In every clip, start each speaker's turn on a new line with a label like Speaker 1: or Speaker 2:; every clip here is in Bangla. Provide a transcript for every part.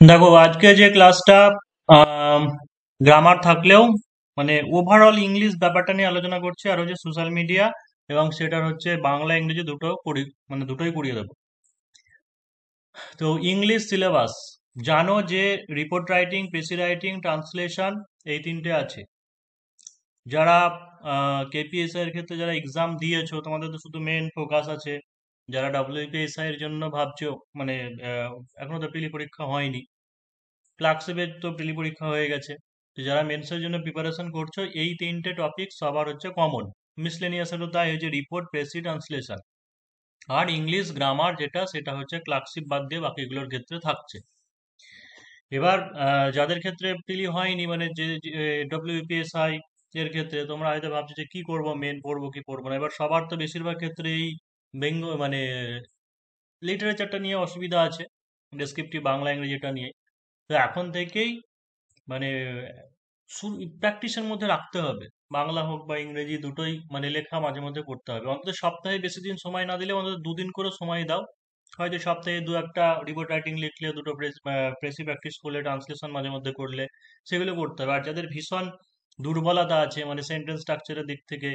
Speaker 1: দেখো আজকে যে ক্লাসটা গ্রামার থাকলেও মানে ওভারঅল ইংলিশ ব্যাপারটা নিয়ে আলোচনা করছি আর হচ্ছে সোশ্যাল মিডিয়া এবং সেটার হচ্ছে বাংলা ইংরেজি দুটো করি মানে দুটোই করিয়ে দেবো। তো ইংলিশ সিলেবাস জানো যে report writing, precis writing, translation এই তিনটে আছে। যারা কেপিএসআই এর ক্ষেত্রে যারা এক্সাম দিয়েছো তোমাদের তো শুধু মেন ফোকাস আছে। যারা ডাব্লিউপিএসআই এর জন্য ভাবছো মানে আহ, এখনো তো প্রিলি পরীক্ষা হয়নি, ক্লার্কশিপের তো প্রিলি পরীক্ষা হয়ে গেছে। তো যারা মেন্সের জন্য প্রিপারেশন করছো এই তিনটে টপিক সবার হচ্ছে কমন। মিসলেনিয়াসেরও তাই হচ্ছে রিপোর্ট, প্রেসি, ট্রান্সলেশন। আর ইংলিশ গ্রামার যেটা সেটা হচ্ছে ক্লার্কশিপ বাদ দিয়ে বাকিগুলোর ক্ষেত্রে থাকছে। এবার যাদের ক্ষেত্রে প্রিলি হয়নি মানে যে ডব্লিউপিএসআই এর ক্ষেত্রে তোমরা হয়তো ভাবছো যে কি করব, মেন পড়বো কি পড়বো না। এবার সবার তো বেশিরভাগ ক্ষেত্রে এই মানে লিটারেচারটা নিয়ে অসুবিধা আছে, ডেসক্রিপটিভ বাংলা ইংরেজিটা নিয়ে। তো এখন থেকেই মানে প্র্যাকটিসের মধ্যে রাখতে হবে। বাংলা হোক বা ইংরেজি দুটোই মানে লেখা মাঝে মধ্যে করতে হবে। অন্তত সপ্তাহে বেশি দিন সময় না দিলে অন্তত দুদিন করে সময় দাও। হয়তো সপ্তাহে দু একটা রিপোর্ট রাইটিং লিখলে, দুটো প্রেসি প্র্যাকটিস করলে, ট্রান্সলেশন মাঝে মধ্যে করলে, সেগুলো করতে হবে। আর যাদের ভীষণ দুর্বলতা আছে মানে সেন্টেন্স স্ট্রাকচারের দিক থেকে,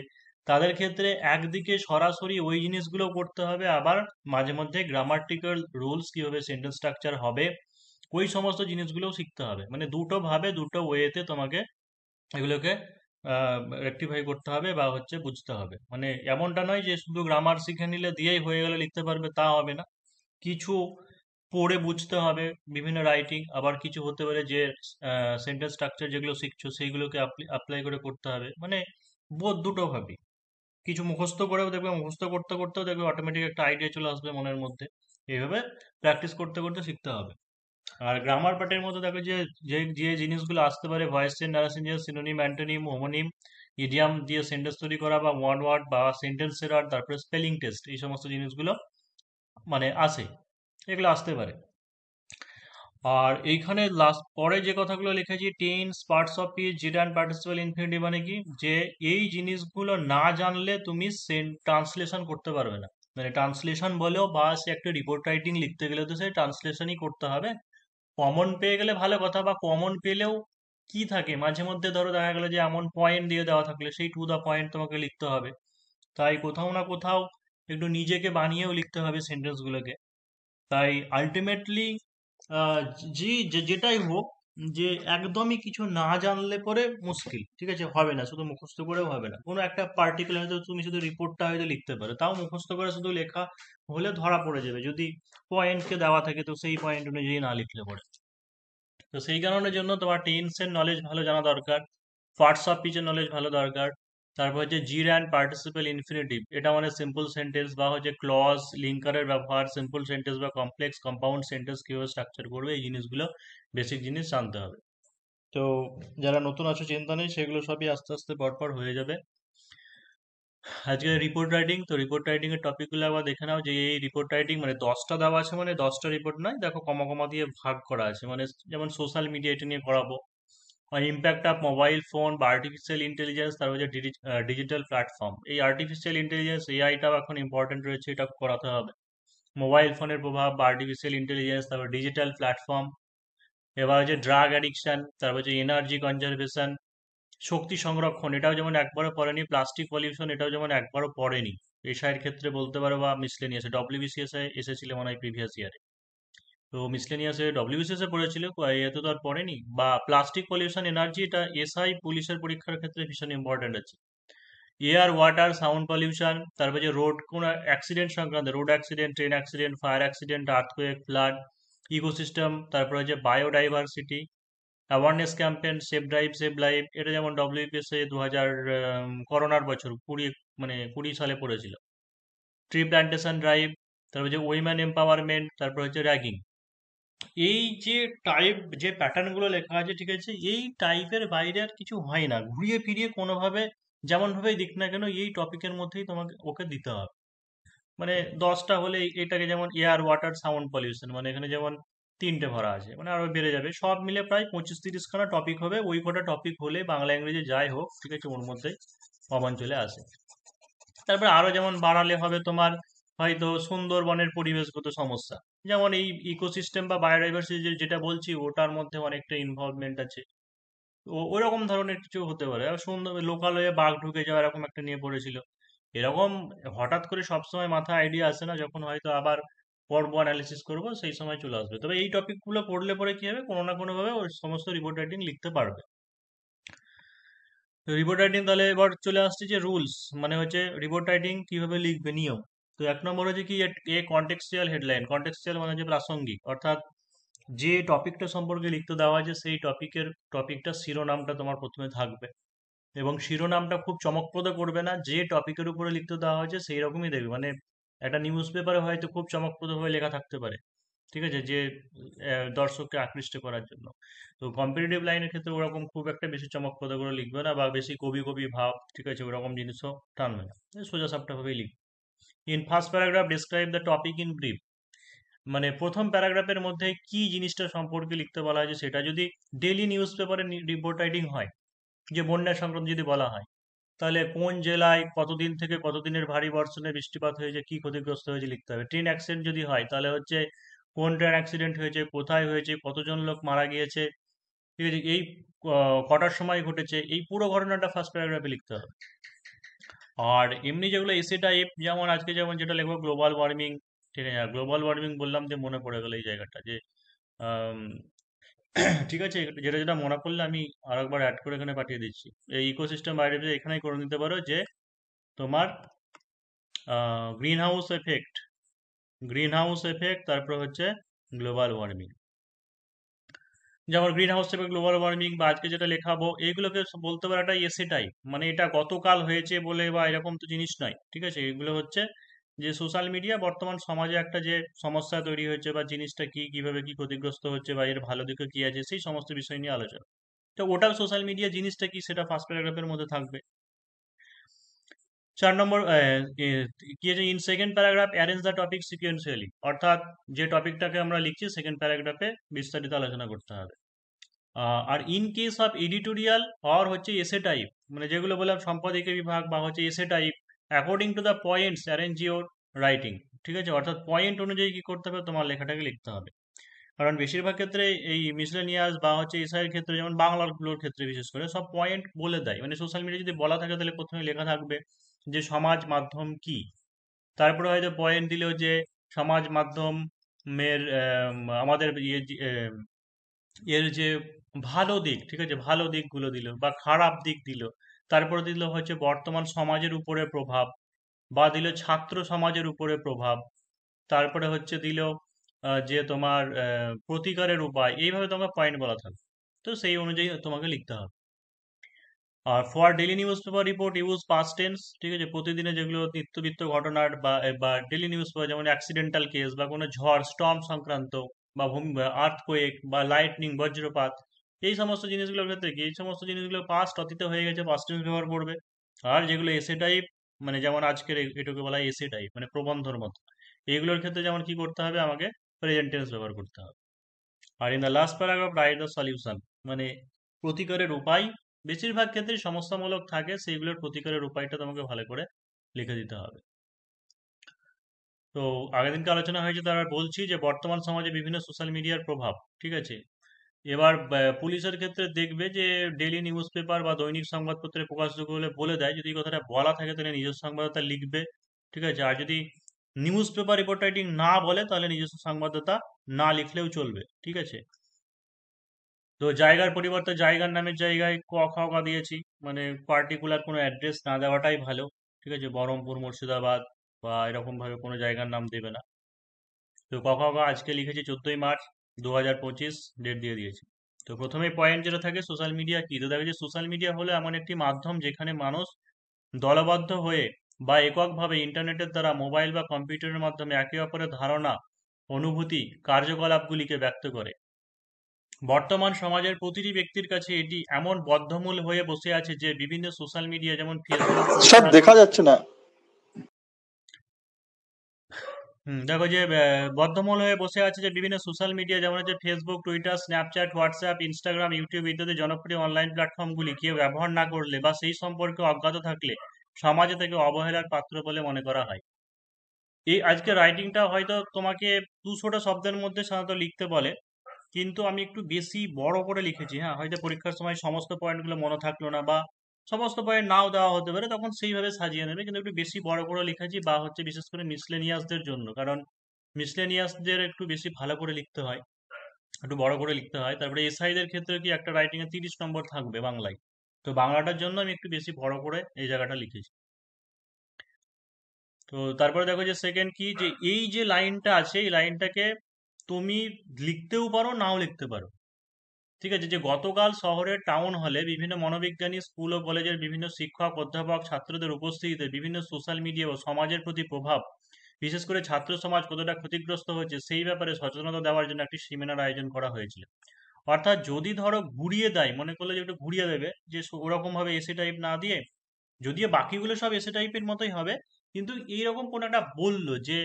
Speaker 1: তাদের ক্ষেত্রে একদিকে সরাসরি ওই জিনিসগুলো করতে হবে, আবার মাঝে মধ্যে গ্রামাটিক্যাল রুলস কিভাবে সেন্টেন্স স্ট্রাকচার হবে ওই সমস্ত জিনিসগুলোও শিখতে হবে। মানে দুটো ভাবে দুটো ওয়েতে তোমাকে এগুলোকে রেকটিফাই করতে হবে বা হচ্ছে বুঝতে হবে। মানে এমনটা নয় যে শুধু গ্রামার শিখে নিলে দিয়েই হয়ে গেলে লিখতে পারবে, তা হবে না। কিছু পড়ে বুঝতে হবে বিভিন্ন রাইটিং, আবার কিছু হতে পারে যে সেন্টেন্স স্ট্রাকচার যেগুলো শিখছো সেইগুলোকে অ্যাপ্লাই করে করতে হবে। মানে বোধ দুটো ভাবি। কিছু মুখস্থ করেও দেখবে, মুখস্থ করতে করতেও দেখবে অটোমেটিক একটা আইডিয়া চলে আসবে মনের মধ্যে। এইভাবে প্র্যাকটিস করতে করতে শিখতে হবে। আর গ্রামার পার্টের মধ্যে দেখো যে যে যে জিনিসগুলো আসতে পারে, voice change, narration change, synonym, antonym, homonym, idiom দিয়ে সেন্টেন্স তৈরি করা বা ওয়ান ওয়ার্ড বা সেন্টেন্স এরর, তারপরে স্পেলিং টেস্ট, এই সমস্ত জিনিসগুলো মানে আসে, এগুলো আসতে পারে। আর এইখানে লাস্ট পরে যে কথাগুলো লিখেছি, টেন্স, পার্টস অফ স্পিচ, জিরা অ্যান্ড পার্টিসিপাল ইনফিনিটিভ, মানে কি যে এই জিনিসগুলো না জানলে তুমি ট্রান্সলেশন করতে পারবে না। মানে ট্রান্সলেশন বলেও বা সে একটা রিপোর্ট রাইটিং লিখতে গেলে তো সে ট্রান্সলেশনই করতে হবে। কমন পেয়ে গেলে ভালো কথা, বা কমন পেলেও কি থাকে মাঝে মধ্যে ধরো দেখা গেলো যে এমন পয়েন্ট দিয়ে দেওয়া থাকলে সেই টু দা পয়েন্ট তোমাকে লিখতে হবে। তাই কোথাও না কোথাও একটু নিজেকে বানিয়েও লিখতে হবে সেন্টেন্সগুলোকে। তাই আলটিমেটলি যেটাই হোক, যে একদমই কিছু না জানলে পরে মুশকিল, ঠিক আছে, হবে না। শুধু মুখস্থ করেও হবে না। কোনো একটা পার্টিকুলার হয়তো তুমি শুধু রিপোর্টটা হয়তো লিখতে পারো, তাও মুখস্থ করে শুধু লেখা হলে ধরা পড়ে যাবে যদি পয়েন্টকে দেওয়া থাকে, তো সেই পয়েন্ট অনুযায়ী না লিখলে পরে। তো সেই কারণের জন্য তোমার টেন্সের নলেজ ভালো জানা দরকার, পার্টস অফ স্পিচের নলেজ ভালো দরকার। তারপর হচ্ছে জির অ্যান্ড পার্টিসিপেল ইনফিনিটিভ, এটা মানে সিম্পল সেন্টেন্স বা হচ্ছে ক্লজ লিঙ্কারের ব্যবহার, সিম্পল সেন্টেন্স বা কমপ্লেক্স কম্পাউন্ড সেন্টেন্স কিভাবে স্ট্রাকচার করবে, এই জিনিসগুলো বেসিক জিনিস জানতে হবে। তো যারা নতুন আছো চিন্তা নেই, সেগুলো সবই আস্তে আস্তে পরপর হয়ে যাবে। আজকে রিপোর্ট রাইটিং, তো রিপোর্ট রাইটিং এর টপিকগুলো আবার দেখে নাও। যে এই রিপোর্ট রাইটিং মানে 10টা দেওয়া আছে, মানে 10টা রিপোর্ট নয়, দেখো কমা কমা দিয়ে ভাগ করা আছে। মানে যেমন সোশ্যাল মিডিয়া, এটা নিয়ে করাবো। আর ইম্প্যাক্ট অফ মোবাইল ফোন বা আর্টিফিশিয়াল ইন্টেলিজেন্স, তারপর হচ্ছে ডিজিটাল প্ল্যাটফর্ম। এই আর্টিফিশিয়াল ইন্টেলিজেন্স এআইটাও এখন ইম্পর্টেন্ট রয়েছে, এটা করাতে হবে। মোবাইল ফোনের প্রভাব বা আর্টিফিশিয়াল ইন্টেলিজেন্স, তারপর ডিজিটাল প্ল্যাটফর্ম। এবার হচ্ছে ড্রাগ অ্যাডিকশন, তারপর হচ্ছে এনার্জি কনজারভেশন, শক্তি সংরক্ষণ, এটাও যেমন একবারও পড়েনি। প্লাস্টিক পলিউশন, এটাও যেমন একবারও পড়েনি। এশার ক্ষেত্রে বলতে পারো বা মিসলেনিয়াসে, ডব্লিউবিসিএস এ এসেছিল মনে হয় প্রিভিয়াস ইয়ারে। তো মিসলেনিয়াসে ডব্লিউবিসিএস এ পড়েছিল, এতে তো আর পড়েনি। বা প্লাস্টিক পলিউশন এনার্জি, এটা এসআই পুলিশের পরীক্ষার ক্ষেত্রে ভীষণ ইম্পর্টেন্ট আছে। এয়ার ওয়াটার সাউন্ড পলিউশন, তারপরে যে রোড কোন অ্যাক্সিডেন্ট সংক্রান্ত, road accident, train accident, fire accident, earthquake, flood, ecosystem, তারপরে হচ্ছে biodiversity, awareness campaign, save drive save life, এটা যেমন ডব্লিউপিএসএ 2000 করোনার বছর 20 মানে 20 সালে পড়েছিল। ট্রি প্ল্যান্টেশন ড্রাইভ, তারপর যে উইমেন এম্পাওয়ারমেন্ট, তারপর হচ্ছে র্যাগিং। এই যে টাইপ, যে প্যাটার্ন গুলো লেখা আছে, ঠিক আছে, এই টাইপের বাইরে আর কিছু হয় না। ঘুরিয়ে ফিরিয়ে কোনোভাবে যেমন ভাবেই দিক না কেন এই টপিকের মধ্যেই তোমাকে ওকে দিতে হবে। মানে 10টা হলে এটাকে যেমন এয়ার ওয়াটার সাউন্ড পলিউশন, মানে এখানে যেমন তিনটে ভরা আছে, মানে আরো বেড়ে যাবে। সব মিলে প্রায় 25-30 খানা টপিক হবে। ওই কটা টপিক হলে বাংলা ইংরেজি যাই হোক, ঠিক আছে, ওর মধ্যে কমন চলে আসে। তারপরে আরো যেমন বাড়ালে হবে তোমার হয়তো সুন্দরবনের পরিবেশগত সমস্যা, যেমন এই ইকোসিস্টেম বা বায়োডাইভার্সিটি যেটা বলছি ওটার মধ্যে অনেকটা ইনভলভমেন্ট আছে। ওরকম ধরনের কিছু হতে পারে। আর সুন্দর লোকালয়ে বাঘ ঢুকে যাওয়া এরকম একটা নিয়ে পড়েছিল। এরকম হঠাৎ করে সবসময় মাথায় আইডিয়া আসে না, যখন হয়তো আবার পড়বো অ্যানালিসিস করবো সেই সময় চলে আসবে। তবে এই টপিকগুলো পড়লে পরে কি হবে, কোনো না কোনো ভাবে ওই সমস্ত রিপোর্ট রাইটিং লিখতে পারবে। তো রিপোর্ট রাইটিং তাহলে এবার চলে আসছে যে রুলস, মানে হচ্ছে রিপোর্ট রাইটিং কিভাবে লিখবে, নিয়ম। তো এক নম্বর হচ্ছে কি, এ কন্টেক্সচুয়াল হেডলাইন। কন্টেক্সচুয়াল মানে হচ্ছে প্রাসঙ্গিক, অর্থাৎ যে টপিকটা সম্পর্কে লিখতে দেওয়া আছে সেই টপিকটা শিরোনামটা তোমার প্রথমে থাকবে। এবং শিরোনামটা খুব চমকপ্রদ করবে না, যে টপিকের উপরে লিখতে দেওয়া হয়েছে সেই রকমই দেখবে। মানে একটা নিউজ পেপারে হয়তো খুব চমকপ্রদভাবে লেখা থাকতে পারে, ঠিক আছে, যে দর্শককে আকৃষ্ট করার জন্য। তো কম্পিটিটিভ লাইনের ক্ষেত্রে ওরকম খুব একটা বেশি চমকপ্রদ করে লিখবে না, বা বেশি কবি কবি ভাব, ঠিক আছে, ওরকম জিনিসও টানবে না, সোজা সাপটা ভাবেই লিখবে। In first paragraph describe the topic in brief. মানে প্রথম প্যারাগ্রাফের মধ্যে কি জিনিসটা সম্পর্কে লিখতে বলা হয়েছে সেটা। যদি ডেইলি নিউজ পেপারে রিপোর্ট রাইটিং হয়, যে বন্যা সংক্রান্ত যদি বলা হয়, তাহলে কোন জেলায় কতদিন থেকে কতদিনের ভারী বর্ষণে বৃষ্টিপাত হয়েছে, কি ক্ষতিগ্রস্ত হয়েছে লিখতে হবে। ট্রেন অ্যাক্সিডেন্ট যদি হয় তাহলে হচ্ছে কোন ট্রেন অ্যাক্সিডেন্ট হয়েছে, কোথায় হয়েছে, কতজন লোক মারা গিয়েছে, ঠিক আছে, এই কটার সময় ঘটেছে, এই পুরো ঘটনাটা ফার্স্ট প্যারাগ্রাফে লিখতে হবে। আর এমনি যেগুলো এসে টাইপ, যেমন আজকে যেমন যেটা লিখবো গ্লোবাল ওয়ার্মিং, ঠিক আছে, গ্লোবাল ওয়ার্মিং বললাম যে মনে পড়ে গেল এই জায়গাটা যে আম, ঠিক আছে, যেটা যেটা মনে করলে আমি আরেকবার অ্যাড করে এখানে পাঠিয়ে দিচ্ছি। এই ইকোসিস্টেম বাইরে এখানেই করে নিতে পারো যে তোমার গ্রিন হাউস এফেক্ট, তারপর হচ্ছে গ্লোবাল ওয়ার্মিং। যেমন green house effect, global warming, বা আজকে যেটা লেখাবো, এইগুলোকে বলতে পারো একটা এসে টাইপ। মানে এটা গতকাল হয়েছে বলে বা এরকম তো জিনিস নয়, ঠিক আছে। এগুলো হচ্ছে যে সোশ্যাল মিডিয়া বর্তমান সমাজে একটা যে সমস্যা তৈরি হয়েছে, বা জিনিসটা কি, কিভাবে কি ক্ষতিগ্রস্ত হচ্ছে, বা এর ভালো দিকে কি আছে, সেই সমস্ত বিষয় নিয়ে আলোচনা। তো ওটাও সোশ্যাল মিডিয়া জিনিসটা কি সেটা ফার্স্ট প্যারাগ্রাফের মধ্যে থাকবে। 4 নম্বর কি আছে, in second paragraph arrange the topic sequentially. অর্থাৎ যে টপিকটাকে আমরা লিখছি সেকেন্ড প্যারাগ্রাফে বিস্তারিত আলোচনা করতে হবে। আর in case of editorial or হচ্ছে এসে টাইপ, মানে যেগুলো বললাম সম্পাদকীয় বিভাগ বা হচ্ছে essay type, according to the points arrange your writing, ঠিক আছে, অর্থাৎ পয়েন্ট অনুযায়ী কি করতে হবে, তোমার লেখাটাকে লিখতে হবে। কারণ বেশিরভাগ ক্ষেত্রে এই মিসলেনিয়াস বা হচ্ছে এসআইয়ের ক্ষেত্রে, যেমন বাংলাগুলোর ক্ষেত্রে বিশেষ করে, সব পয়েন্ট বলে দেয়। মানে সোশ্যাল মিডিয়া যদি বলা থাকে তাহলে প্রথমে লেখা থাকবে যে সমাজ মাধ্যম কি, তারপরে হয়তো পয়েন্ট দিলেও যে সমাজ মাধ্যমের আমাদের এর যে ভালো দিক, ঠিক আছে, ভালো দিকগুলো দিল বা খারাপ দিক দিল। তারপরে দিল হচ্ছে বর্তমান সমাজের উপরে প্রভাব, বা দিল ছাত্র সমাজের উপরে প্রভাব। তারপরে হচ্ছে দিল যে তোমার প্রতিকারের উপায়। এইভাবে তোমার পয়েন্ট বলা থাকবে। তো সেই অনুযায়ী তোমাকে লিখতে হবে। আর for daily newspaper report use past tense, ঠিক আছে, প্রতিদিনে যেগুলো নিত্যবিত্ত ঘটনার বা ডেলি নিউজ পেপার, যেমন অ্যাক্সিডেন্টাল কেস বা কোনো ঝড় স্টর্ম সংক্রান্ত, বা ভূমি আর্থকোয়েক বা লাইটনিং বজ্রপাত, এই সমস্ত জিনিসগুলোর ক্ষেত্রে কি, এই সমস্ত জিনিসগুলো পাস্ট অতীতে হয়ে গেছে, পাস্ট টেন্স ব্যবহার করবে। আর যেগুলো এসে টাইপ, মানে যেমন আজকের এটুকু বলা হয় এসে টাইপ, মানে প্রবন্ধর মতো, এইগুলোর ক্ষেত্রে যেমন কি করতে হবে, আমাকে প্রেজেন্ট টেন্স ব্যবহার করতে হবে। আর in the last paragraph write the solution, মানে প্রতিকারের উপায়। বেশিরভাগ ক্ষেত্রে সমস্যামূলক থাকে, সেইগুলোর প্রতিকারের উপায়টা তোমাকে ভালো করে লিখে দিতে হবে। তো আগের দিনকে আলোচনা হয়েছে, তারা বলছি যে বর্তমান সমাজে বিভিন্ন সোশ্যাল মিডিয়ার প্রভাব, ঠিক আছে। এবার পুলিশের ক্ষেত্রে দেখবে যে ডেইলি নিউজ পেপার বা দৈনিক সংবাদপত্রে প্রকাশযোগ্য হলে বলে দেয়, যদি এই কথাটা বলা থাকে তাহলে নিজস্ব সংবাদদাতা লিখবে, ঠিক আছে। আর যদি নিউজ পেপার রিপোর্ট রাইটিং না বলে তাহলে নিজস্ব সংবাদদাতা না লিখলেও চলবে, ঠিক আছে। তো জায়গার পরিবর্তে জায়গার নামের জায়গায় ক খ গ দিয়েছি, মানে পার্টিকুলার কোনো অ্যাড্রেস না দেওয়াটাই ভালো, ঠিক আছে। বহরমপুর, মুর্শিদাবাদ বা এরকম ভাবে কোনো জায়গার নাম দেবে না। তো ক খ গ আজকে লিখেছি 14ই মার্চ 2025, ডেট দিয়ে দিয়েছি। তো প্রথমে পয়েন্ট যেটা থাকে, সোশ্যাল মিডিয়া কি, তো দেখো যে সোশ্যাল মিডিয়া হলো এমন একটি মাধ্যম যেখানে মানুষ দলবদ্ধ হয়ে বা এককভাবে ইন্টারনেটের দ্বারা, মোবাইল বা কম্পিউটারের মাধ্যমে একে অপরের ধারণা, অনুভূতি, কার্যকলাপগুলিকে ব্যক্ত করে। বর্তমান সমাজের প্রতিটি ব্যক্তির কাছে এটি এমন বদ্ধমূল হয়ে বসে আছে যে বিভিন্ন সোশ্যাল মিডিয়া যেমন ফেসবুক,
Speaker 2: স্যার
Speaker 1: টুইটার,
Speaker 2: দেখা যাচ্ছে না।
Speaker 1: দেখো যে বদ্ধমূল হয়ে বসে আছে যে বিভিন্ন সোশ্যাল মিডিয়া যেমন হচ্ছে Facebook, Twitter, Snapchat, WhatsApp, Instagram, YouTube ইত্যাদি জনপ্রিয় অনলাইন প্ল্যাটফর্মগুলি কেউ ব্যবহার না করলে বা সেই সম্পর্কে অজ্ঞাত থাকলে সমাজে থেকে অবহেলার পাত্র বলে মনে করা হয়। এই আজকে রাইটিংটা হয়তো তোমাকে 200টা শব্দের মধ্যে সাধারণত লিখতে বলে, কিন্তু আমি একটু বেশি বড় করে লিখেছি। হ্যাঁ, হয়তো পরীক্ষার সময় সমস্ত পয়েন্টগুলো মনে থাকলো না, বা সমস্ত পয়েন্ট নাও দেওয়া হতে পারে, তখন সেইভাবে সাজিয়ে নেবে, কিন্তু একটু বেশি বড় করে লিখেছি, বা হচ্ছে বিশেষ করে মিসলেনিয়াসদের জন্য, কারণ মিসলেনিয়াসদের একটু বেশি ভালো করে লিখতে হয়, একটু বড় করে লিখতে হয়। তারপরে এসআইদের ক্ষেত্রে কি একটা রাইটিং এ 30 নম্বর থাকবে বাংলায়, তো বাংলাটার জন্য আমি একটু বেশি বড় করে এই জায়গাটা লিখেছি। তো তারপরে দেখো যে সেকেন্ড কি, যে এই যে লাইনটা আছে এই লাইনটাকে তুমি লিখতেও পারো নাও লিখতে পারো। ঠিক আছে, যে গতকাল শহরের টাউন হলে বিভিন্ন মনোবিজ্ঞানী, স্কুল ও কলেজের বিভিন্ন শিক্ষক, অধ্যাপক, ছাত্রদের উপস্থিতিতে বিভিন্ন সোশ্যাল মিডিয়া ও সমাজের প্রতি প্রভাব, বিশেষ করে ছাত্র সমাজ কতটা ক্ষতিগ্রস্ত হয়েছে সেই ব্যাপারে সচেতনতা দেওয়ার জন্য একটি সেমিনার আয়োজন করা হয়েছিল। অর্থাৎ যদি ধরো ঘুরিয়ে দেয়, মনে করলে যে একটু ঘুরিয়ে দেবে, যে ওরকম ভাবে এসে টাইপ না দিয়ে, যদিও বাকিগুলো সব এসে টাইপের মতোই হবে, কিন্তু এইরকম কোন একটা বললো যে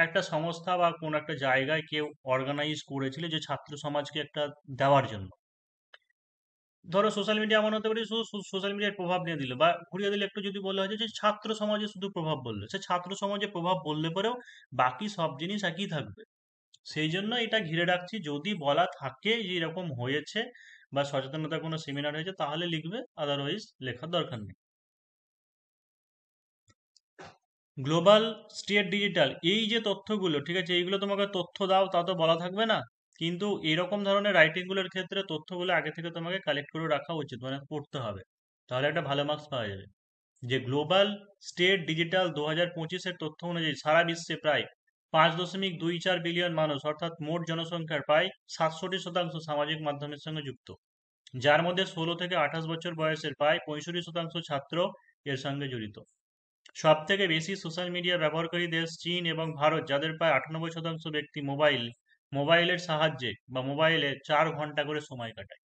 Speaker 1: একটা সংস্থা বা কোন একটা জায়গায় কেউ অর্গানাইজ করেছিল যে ছাত্র সমাজকে একটা দেওয়ার জন্য। ধরো সোশ্যাল মিডিয়া এমন হতে পারে সোশ্যাল মিডিয়ার প্রভাব নিয়ে দিল, বা ঘুরিয়ে দিলে একটু যদি বলা হয় যে ছাত্র সমাজে শুধু প্রভাব বললো, সে ছাত্র সমাজে প্রভাব বললে পরেও বাকি সব জিনিস একই থাকবে। সেই জন্য এটা ঘিরে রাখছি, যদি বলা থাকে যে এরকম হয়েছে বা সচেতনতা কোনো সেমিনার হয়েছে তাহলে লিখবে, আদারওয়াইজ লেখার দরকার নেই। গ্লোবাল স্টেট ডিজিটাল, এই যে তথ্যগুলো, ঠিক আছে, এইগুলো তোমাকে তথ্য দাও তা তো বলা থাকবে না, কিন্তু এরকম ধরনের রাইটিং গুলোর ক্ষেত্রে তথ্যগুলো আগে থেকে তোমাকে কালেক্ট করে রাখা উচিত, মানে পড়তে হবে, তাহলে একটা ভালো মার্কস পাওয়া যাবে। যে গ্লোবাল স্টেট ডিজিটাল 2025-এর তথ্য অনুযায়ী সারা বিশ্বে প্রায় 5.24 বিলিয়ন মানুষ, অর্থাৎ মোট জনসংখ্যার প্রায় 67% সামাজিক মাধ্যমের সঙ্গে যুক্ত, যার মধ্যে 16 থেকে 28 বছর বয়সের প্রায় 65% ছাত্র এর সঙ্গে জড়িত। সব থেকে বেশি সোশ্যাল মিডিয়া ব্যবহারকারী দেশ চীন এবং ভারত, যাদের প্রায় 98% ব্যক্তি মোবাইলের সাহায্যে বা মোবাইলে 4 ঘন্টা করে সময় কাটায়।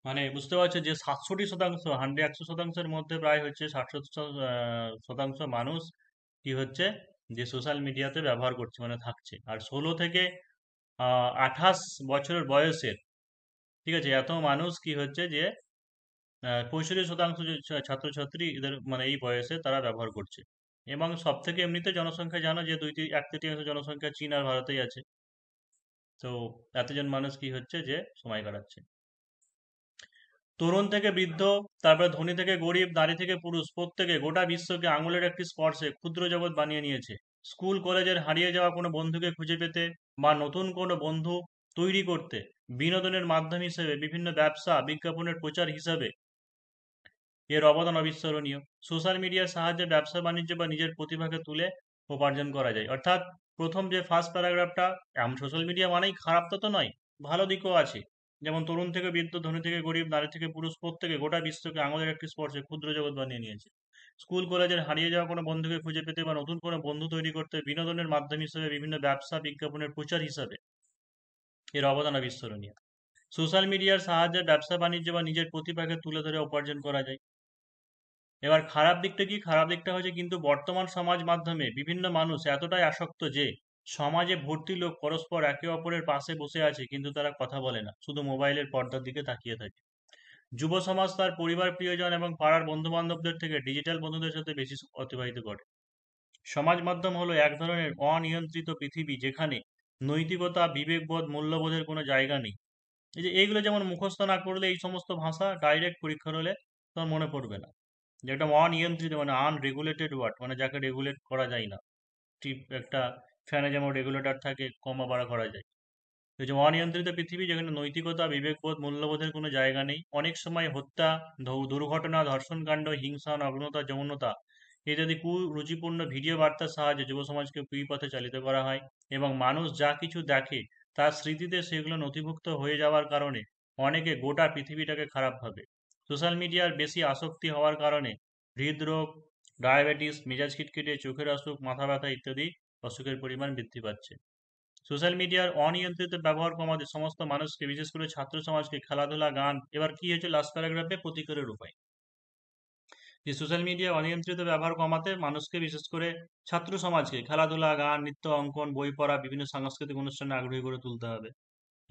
Speaker 1: মানে বুঝতে পারছো যে 67%, 100 শতাংশের মধ্যে প্রায় হচ্ছে 60 শতাংশ মানুষ কি হচ্ছে, যে সোশ্যাল মিডিয়াতে ব্যবহার করছে মানে থাকছে। আর 16 থেকে 28 বছরের বয়সের, ঠিক আছে, এত মানুষ কি হচ্ছে যে 65% যে ছাত্রছাত্রী এদের মানে এই বয়সে তারা ব্যবহার করছে। এবং সব থেকে এমনিতে জনসংখ্যা জানো যে 1/3 জনসংখ্যা চীন আর ভারতেই আছে। তো এতজন মানুষ কি হচ্ছে যে সময় কাটাচ্ছে। তরুণ থেকে বৃদ্ধ, তারপরে ধনী থেকে গরিব, নারী থেকে পুরুষ, প্রত্যেকে গোটা বিশ্বকে আঙুলের একটি স্পর্শে ক্ষুদ্র জগৎ বানিয়ে নিয়েছে। স্কুল কলেজের হারিয়ে যাওয়া কোনো বন্ধুকে খুঁজে পেতে বা নতুন কোনো বন্ধু তৈরি করতে, বিনোদনের মাধ্যম হিসেবে, বিভিন্ন ব্যবসা বিজ্ঞাপনের প্রচার হিসাবে এর অবদান অবিস্মরণীয়। সোশ্যাল মিডিয়ার সাহায্যে ব্যবসা বাণিজ্য বা নিজের প্রতিভাকে তুলে উপার্জন করা যায়। অর্থাৎ প্রথম যে ফার্স্ট প্যারাগ্রাফটা, সোশ্যাল মিডিয়া মানেই খারাপ তো নয়, ভালো দিকও আছে। যেমন তরুণ থেকে বৃদ্ধ, ধনী থেকে গরিব, নারী থেকে পুরুষ, প্রত্যেকে গোটা বিশ্বকে আঙুলের একটি স্পর্শে ক্ষুদ্র জগৎ বানিয়ে নিয়েছে। স্কুল কলেজের হারিয়ে যাওয়া কোনো বন্ধুকে খুঁজে পেতে বা নতুন কোনো বন্ধু তৈরি করতে, বিনোদনের মাধ্যম হিসেবে, বিভিন্ন ব্যবসা বিজ্ঞাপনের প্রচার হিসাবে এর অবদান অবিস্মরণীয়। সোশ্যাল মিডিয়ার সাহায্যে ব্যবসা বাণিজ্য বা নিজের প্রতিভাকে তুলে ধরে উপার্জন করা যায়। এবার খারাপ দিকটা কি, খারাপ দিকটা হচ্ছে কিন্তু বর্তমান সমাজ মাধ্যমে বিভিন্ন মানুষ এতটাই আসক্ত যে সমাজে ভর্তি লোক পরস্পর একে অপরের পাশে বসে আছে, কিন্তু তারা কথা বলে না, শুধু মোবাইলের পর্দার দিকে তাকিয়ে থাকে। যুব সমাজ তার পরিবার, প্রিয়জন এবং পাড়ার বন্ধু বান্ধবদের থেকে ডিজিটাল বন্ধুদের সাথে বেশি অতিবাহিত করে। সমাজ মাধ্যম হলো এক ধরনের অনিয়ন্ত্রিত পৃথিবী, যেখানে নৈতিকতা, বিবেকবোধ, মূল্যবোধের কোনো জায়গা নেই। এই যে এইগুলো যেমন মুখস্থ না করলে এই সমস্ত ভাষা ডাইরেক্ট পরীক্ষার হলে তোমার মনে পড়বে না। যেটা অনিয়ন্ত্রিত মানে আনরেগুলেটেড ওয়ার্ড, মানে যাকে রেগুলেট করা যায় না। ঠিক একটা ফ্যানে যেমন রেগুলেটর থাকে, কমা বাড়া করা যায়। তো যে অনিয়ন্ত্রিত পৃথিবী, যেখানে নৈতিকতা, বিবেকবোধ, মূল্যবোধের কোনো জায়গা নেই। অনেক সময় হত্যা, দুর্ঘটনা, ধর্ষণকাণ্ড, হিংসা, নগ্নতা, যৌনতা ইত্যাদি কুরুচিপূর্ণ ভিডিও বার্তার সাহায্যে যুব সমাজকে কুপথে চালিত করা হয়। এবং মানুষ যা কিছু দেখে তার স্মৃতিতে সেগুলো নথিভুক্ত হয়ে যাওয়ার কারণে অনেকে গোটা পৃথিবীটাকে খারাপ ভাবে। সোশ্যাল মিডিয়ার বেশি আসক্তি হওয়ার কারণে হৃদরোগ, ডায়াবেটিস, মেজাজ খিটখিটে, চোখের অসুখ, মাথা ব্যথা ইত্যাদি অসুখের পরিমাণ বৃদ্ধি পাচ্ছে। সোশ্যাল মিডিয়ার অনিয়ন্ত্রিত ব্যবহার কমাতে সমস্ত মানুষকে, বিশেষ করে ছাত্র সমাজকে খেলাধুলা, গান, এবার কি হয়েছে লাস্ট প্যারাগ্রাফে, প্রতিকারের উপায়। যে সোশ্যাল মিডিয়া অনিয়ন্ত্রিত ব্যবহার কমাতে মানুষকে, বিশেষ করে ছাত্র সমাজকে খেলাধুলা, গান, নৃত্য, অঙ্কন, বই পড়া, বিভিন্ন সাংস্কৃতিক অনুষ্ঠানে আগ্রহী করে তুলতে হবে।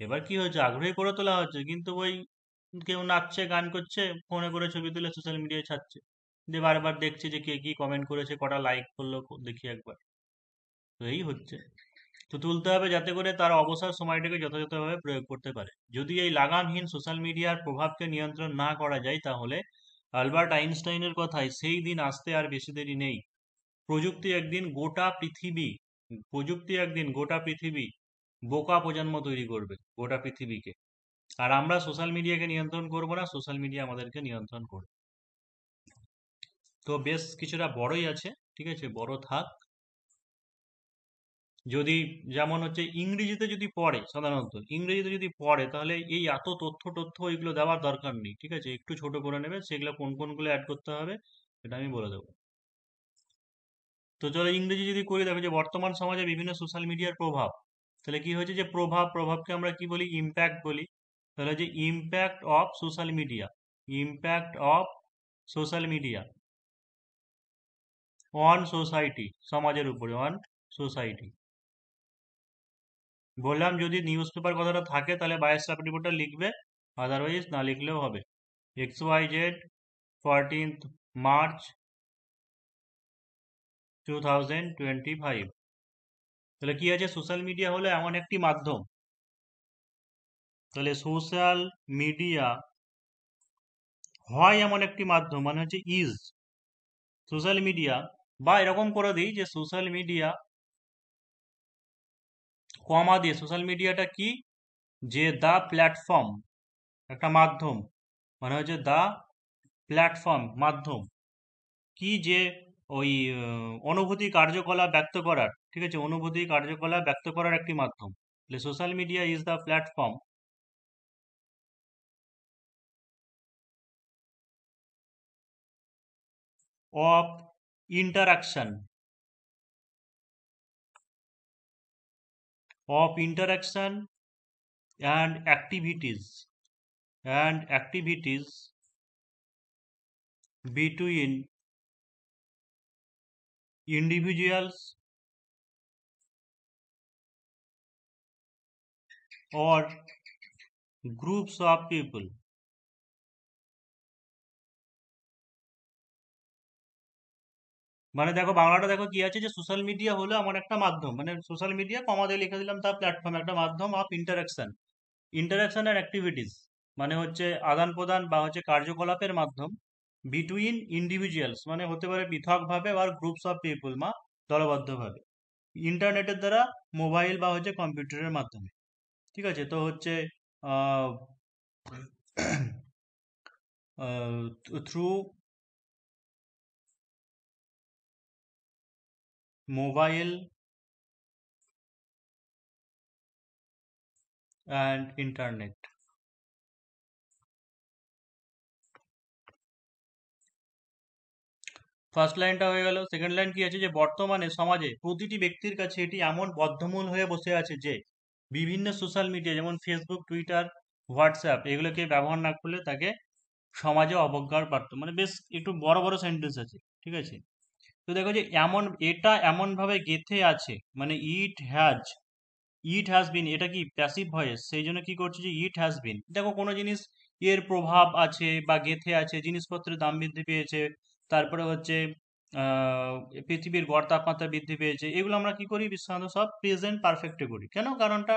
Speaker 1: এবার কি হয়েছে, আগ্রহী করে তোলা হচ্ছে, কিন্তু ওই কেউ নাচছে, গান করছে, ফোনে করে ছবি তুলে সোশ্যাল মিডিয়ায় ছাড়ছে, দিয়ে বারবার দেখছে যে কে কি কমেন্ট করেছে, কটা লাইক করলো, দেখি একবার। তো এই হচ্ছে, তো তুলতে হবে যাতে করে তার অবসর সময়টাকে যথাযথভাবে প্রয়োগ করতে পারে। যদি এই লাগামহীন সোশ্যাল মিডিয়ার প্রভাবকে নিয়ন্ত্রণ না করা যায়, তাহলে আলবার্ট আইনস্টাইনের কথায় সেই দিন আসতে আর বেশি দেরি নেই। প্রযুক্তি একদিন গোটা পৃথিবী প্রযুক্তি একদিন গোটা পৃথিবী বোকা প্রজন্ম তৈরি করবে, গোটা পৃথিবীকে। আর আমরা সোশ্যাল মিডিয়াকে নিয়ন্ত্রণ করব না, সোশ্যাল মিডিয়া আমাদেরকে নিয়ন্ত্রণ করবে। তো বেশ কিছুটা বড়ই আছে, ঠিক আছে, বড় থাক। যদি যেমন হচ্ছে ইংরেজিতে যদি পড়ে, সাধারণত ইংরেজিতে যদি পড়ে, তাহলে এই এত তথ্য ওইগুলো দেওয়ার দরকার নেই, ঠিক আছে, একটু ছোট করে নেবে, সেগুলো কোন কোনগুলো অ্যাড করতে হবে সেটা আমি বলে দেবো। তো চলো ইংরেজি যদি করি, দেখো যে বর্তমান সমাজে বিভিন্ন সোশ্যাল মিডিয়ার প্রভাব, তাহলে কি হয়েছে যে প্রভাবকে আমরা কি বলি, ইম্প্যাক্ট বলি। তাহলে যে impact of social media, impact of social media on society, সমাজের উপরে, অন সোসাইটি। বললাম যদি নিউজ পেপার কথাটা থাকে তাহলে বায়োস্টাফ রিপোর্টটা লিখবে, আদারওয়াইজ না লিখলেও হবে। XYZ 14th March 2025। তাহলে কি আছে, সোশ্যাল মিডিয়া হলো এমন একটি মাধ্যম, তাহলে সোশ্যাল মিডিয়া হয় এমন একটি মাধ্যম, মানে হচ্ছে ইজ, সোশ্যাল মিডিয়া, বা এরকম করে দিই যে সোশ্যাল মিডিয়া কমা দিয়ে সোশ্যাল মিডিয়াটা কি, যে দা প্ল্যাটফর্ম, একটা মাধ্যম, মানে হচ্ছে দা প্ল্যাটফর্ম, মাধ্যম, কি যে ওই অনুভূতি কার্যকলাপ ব্যক্ত করার, ঠিক আছে, অনুভূতি কার্যকলাপ ব্যক্ত করার একটি মাধ্যম। তাহলে social media is the platform of interaction, of interaction and activities between individuals or groups of people। মানে দেখো বাংলাটা দেখো কি আছে, যে সোশ্যাল মিডিয়া হলো এমন একটা মাধ্যম, মানে সোশ্যাল মিডিয়া কমা দিয়ে লিখে দিলাম তার প্ল্যাটফর্ম, একটা মাধ্যম অফ ইন্টারাকশন, ইন্টারাকশন আর অ্যাক্টিভিটিস, মানে হচ্ছে আদান প্রদান বা হচ্ছে কার্যকলাপের মাধ্যম, বিটুইন ইন্ডিভিজুয়ালস মানে হতে পারে পৃথকভাবে, আর গ্রুপস অফ পিপল বা দলবদ্ধভাবে, ইন্টারনেটের দ্বারা, মোবাইল বা হচ্ছে কম্পিউটারের মাধ্যমে। ঠিক আছে, তো হচ্ছে through mobile and internet. First লাইনটা হয়ে গেল। সেকেন্ড লাইন কি আছে, যে বর্তমানে সমাজে প্রতিটি ব্যক্তির কাছে এটি এমন বদ্ধমূল হয়ে বসে আছে যে বিভিন্ন সোশ্যাল মিডিয়া যেমন ফেসবুক, টুইটার, হোয়াটসঅ্যাপ এগুলোকে ব্যবহার না করলে তাকে সমাজে অবজ্ঞার পারত, মানে বেশ একটু বড় বড় সেন্টেন্স আছে, ঠিক আছে। তো দেখো যে এটা এমন ভাবে গেঁথে আছে, মানে ইট হ্যাজ বিন, এটা কি প্যাসিভ ভয়েস, সেই জন্য কি করছে যে ইট হ্যাজ বিন। দেখো কোনো জিনিস এর প্রভাব আছে বা গেঁথে আছে, জিনিসপত্রের দাম বৃদ্ধি পেয়েছে, তারপরে হচ্ছে আহ পৃথিবীর গড় তাপমাত্রা বৃদ্ধি পেয়েছে, এগুলো আমরা কি করি সাধারণত সব প্রেজেন্ট পারফেক্টে করি, কেন, কারণটা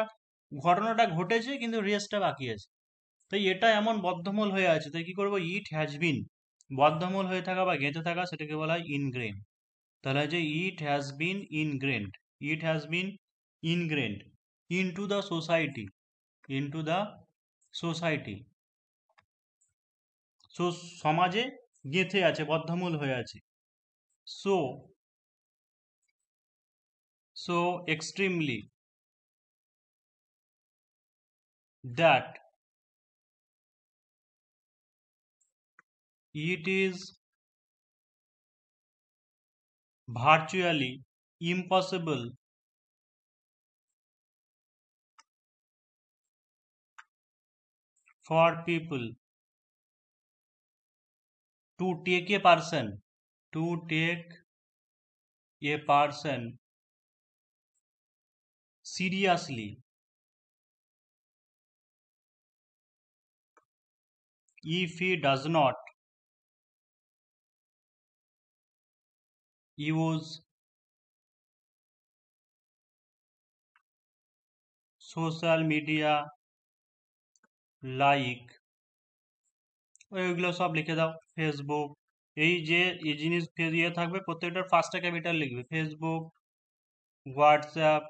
Speaker 1: ঘটনাটা ঘটেছে কিন্তু রেসটা বাকি আছে। তাই এটা এমন বদ্ধমূল হয়ে আছে, তাই কি করবো, ইট হ্যাজ বিন, বদ্ধমূল হয়ে থাকা বা গেঁথে থাকা, সেটাকে বলা হয় ইনগ্রেন। তাহলে যে it has been ইনগ্রেন্ড, it has been ইনগ্রেন্ড into the society, into the society, so সমাজে গেঁথে আছে, বদ্ধমূল হয়ে আছে। So so extremely that it is virtually impossible for people to take a person, to take a person seriously if he does not use social media like, ওইগুলো সব লিখে দাও। ফেসবুক, এই যে এই জিনিস ইয়ে থাকবে প্রত্যেকটার ফার্স্টে ক্যাপিটাল লিখবে। Facebook, WhatsApp,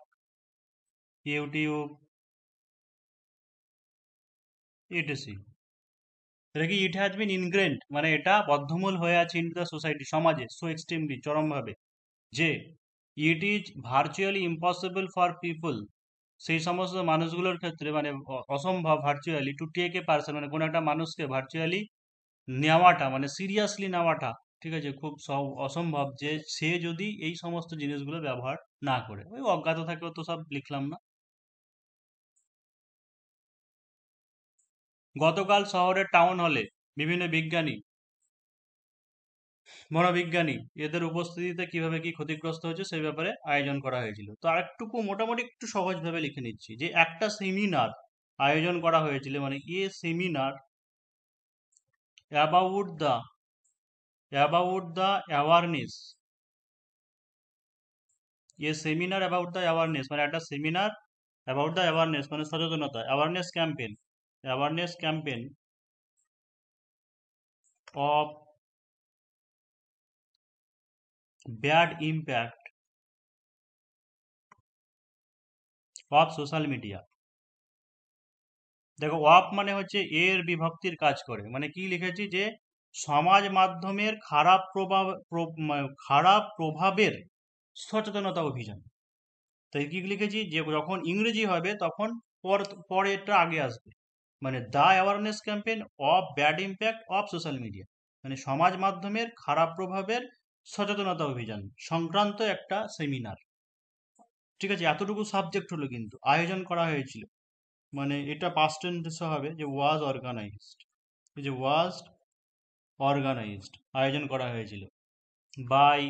Speaker 1: YouTube, etc. এটা কি ইট হ্যাজ বিন ইনগ্রেন্ড, মানে এটা বদ্ধমূল হয়ে আছে ইন দ্য সোসাইটি, সমাজে, সো এক্সট্রিমলি, চরমভাবে, যে it is virtually impossible for people, সেই সমস্ত মানুষগুলোর ক্ষেত্রে মানে অসম্ভব virtually to take a person, মানে কোনো একটা মানুষকে ভার্চুয়ালি নেওয়াটা, মানে সিরিয়াসলি নেওয়াটা, ঠিক আছে, খুব অসম্ভব, যে সে যদি এই সমস্ত জিনিসগুলো ব্যবহার না করে। ওই অজ্ঞাত থাকেও তো সব লিখলাম না। গতকাল শহরের টাউন হলে বিভিন্ন বিজ্ঞানী, মনোবিজ্ঞানী, এদের উপস্থিতিতে কিভাবে কি ক্ষতিগ্রস্ত হয়েছে সেই ব্যাপারে আয়োজন করা হয়েছিল। তো আরেকটুকু মোটামুটি একটু সহজভাবে লিখে নিচ্ছি, যে একটা সেমিনার আয়োজন করা হয়েছিল, মানে a seminar about the awareness, seminar about the awareness, মানে একটা সেমিনার অ্যাবাউট দ্য অ্যাওয়ারনেস মানে সচেতনতা, awareness campaign of bad impact of social media. দেখো, অফ মানে হচ্ছে এর বিভক্তির কাজ করে, মানে কি লিখেছি, যে সমাজ মাধ্যমের খারাপ প্রভাবের সচেতনতা অভিযান। তাই কি লিখেছি, যে যখন ইংরেজি হবে তখন পরেরটা আগে আসবে, মানে the awareness campaign of bad impact of social media, মানে সমাজ মাধ্যমের খারাপ প্রভাবের সচেতনতা অভিযান সংক্রান্ত একটা সেমিনার। ঠিক আছে, এতটুকু সাবজেক্ট হলো, কিন্তু আয়োজন করা হয়েছিল, মানে এটা পাস্ট টেন্সে হবে, যে ওয়াজ অর্গানাইজড, এই যে ওয়াজ অর্গানাইজড, আয়োজন করা হয়েছিল by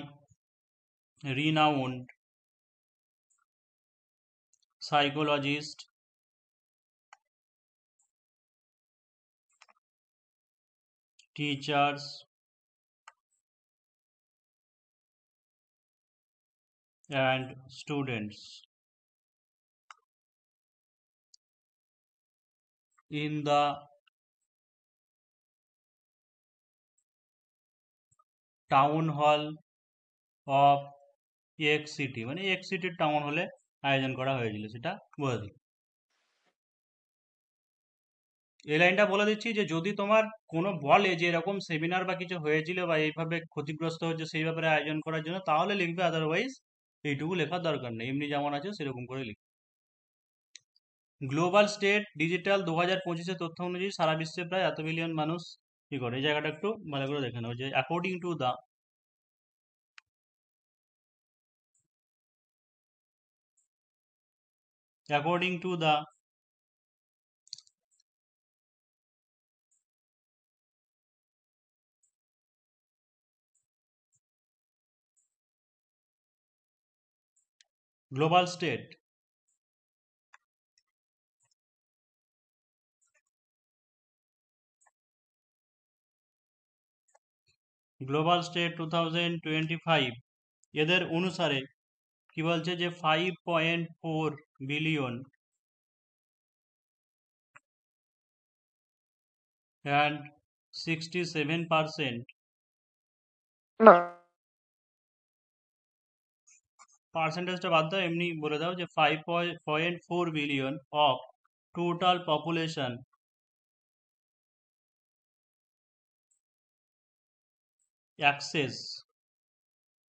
Speaker 1: renowned psychologist, teachers and students in the town hall of X city, মানে এক্স সিটির টাউন হলে আয়োজন করা হয়েছিল, সেটা বলে দিই। এই লাইনটা বলে দিচ্ছি, যে যদি তোমার কোনো বলে যে এরকম সেমিনার বা কিছু হয়েছিল বা এইভাবে ক্ষতিগ্রস্ত হচ্ছে সেই ব্যাপারে আয়োজন করার জন্য, তাহলে লিখবে, আদারওয়াইজ এইটুকু লেখার দরকার নেই, এমনি যেমন আছে সেরকম করে লিখবে। গ্লোবাল স্টেট ডিজিটাল 2025-এর তথ্য অনুযায়ী সারা বিশ্বে প্রায় এত বিলিয়ন মানুষ কি করে, এই জায়গাটা একটু ভালো করে দেখে নাও, যে according to the global state, global state 2025, এদের অনুসারে কি বলছে, যে 5.4 বিলিয়ন অ্যান্ড 67%, পার্সেন্টেজটা বাদ দাও, এমনি বলে দাও, যে 5.4 billion of total population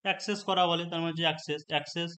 Speaker 1: access করা বলে, তার মানে অ্যাক্সেস